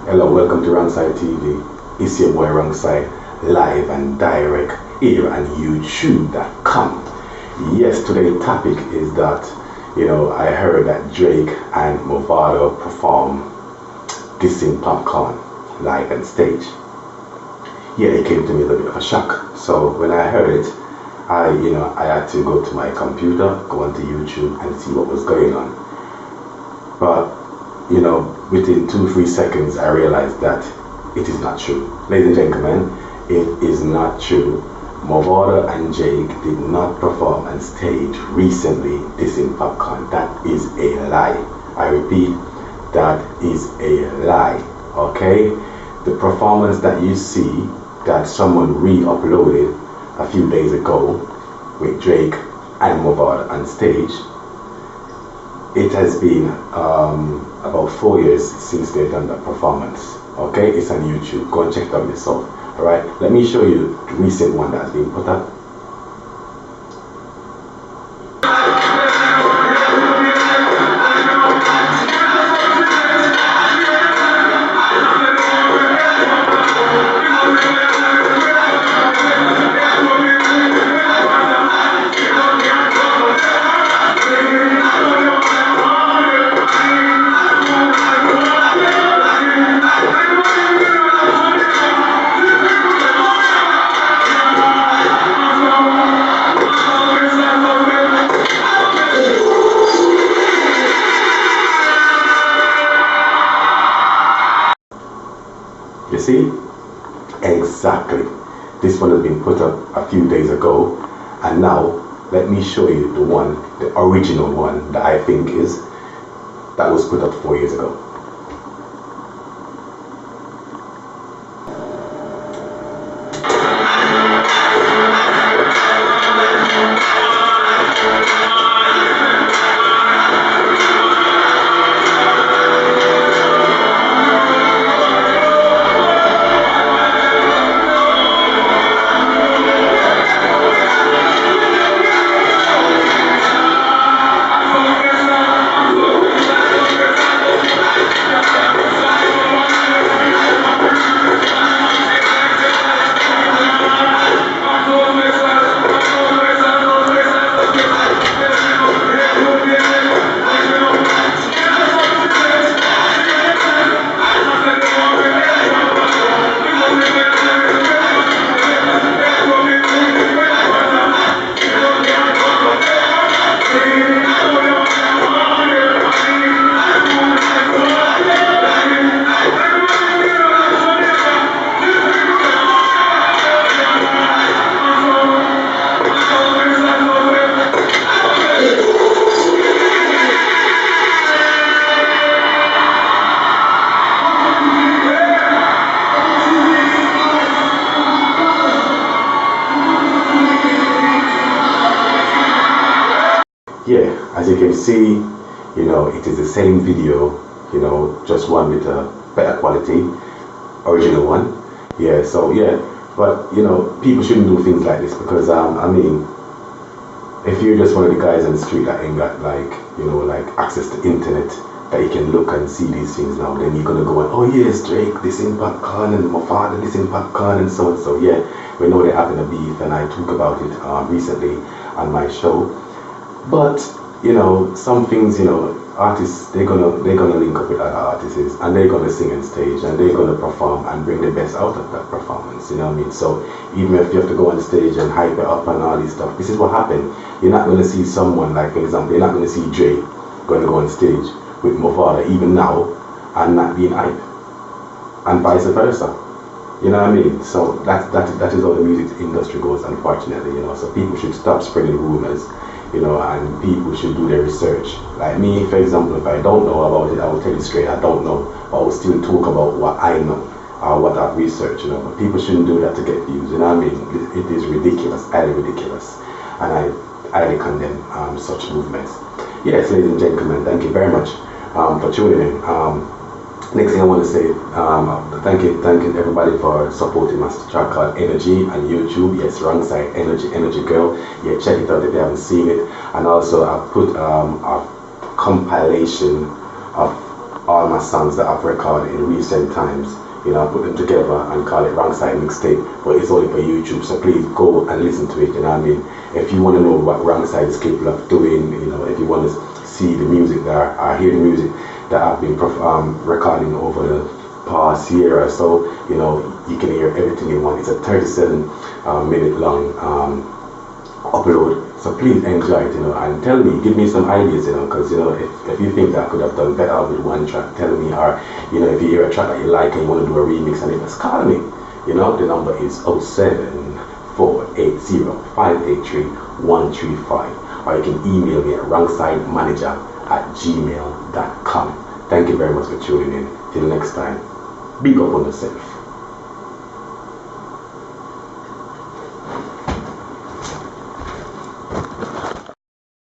Hello, welcome to Wrongside TV. It's your boy Wrongside, live and direct here on YouTube.com. Yes, today's topic is that, I heard that Drake and Mavado perform Dissing Popcorn live on stage. Yeah, it came to me a little bit of a shock. So when I heard it, I had to go to my computer, go onto YouTube and see what was going on. But within 2-3 seconds, I realized that it is not true. Ladies and gentlemen, it is not true. Mavado and Jake did not perform on stage recently Dissing Popcorn. That is a lie. I repeat, that is a lie. Okay? The performance that you see that someone re-uploaded a few days ago with Drake and Mavado on stage, it has been about 4 years since they've done that performance. Okay, it's on YouTube. Go and check it out yourself. Alright, let me show you the recent one that's been put up. You see? Exactly. This one has been put up a few days ago, and now let me show you the original one that I think that was put up 4 years ago. Yeah, as you can see, it is the same video, just one with a better quality, original one. Yeah, so yeah, but people shouldn't do things like this because if you're just one of the guys on the street that ain't got like access to internet that you can look and see these things now, then you're gonna go and, oh yes, Drake Dissing Popcorn and Mavado Dissing Popcorn and so and so. Yeah, we know they're having a beef, and I talked about it recently on my show. But some things, artists, they're gonna link up with other artists, and they're gonna sing on stage, and they're gonna perform and bring the best out of that performance. You know what I mean? So even if you have to go on stage and hype it up and all this stuff, this is what happened. You're not gonna see someone like, for example, you're not gonna see Drake going to go on stage with Mavado even now and not being hype, and vice versa. You know what I mean? So that is how the music industry goes, unfortunately. So people should stop spreading rumors. And people should do their research. Like me, for example, if I don't know about it, I will tell you straight, I don't know. But I will still talk about what I know, or what I've researched, But people shouldn't do that to get views, you know what I mean? It is ridiculous, highly ridiculous. And I highly condemn such movements. Yes, ladies and gentlemen, thank you very much for tuning in. Next thing I want to say, thank you everybody for supporting my track called Energy on YouTube. Yes, Wrongside Energy Girl. Yeah, check it out if you haven't seen it. And also I put a compilation of all my songs that I've recorded in recent times. You know, I put them together and call it Wrong Side Mixtape, but it's only for YouTube, so please go and listen to it, you know what I mean? If you want to know what Wrong Side is capable of doing, you know, if you want to see the music that I hear the music that I've been recording over the past year or so, you know, you can hear everything you want. It's a 37-minute long upload. So please enjoy it, you know, and tell me, give me some ideas, you know, because, you know, if you think that I could have done better with one track, tell me, or, you know, if you hear a track that you like and you want to do a remix and just call me, you know, the number is 07480583135, or you can email me at wrongsidemanager@gmail.com. Thank you very much for tuning in. Till next time, big up on yourself.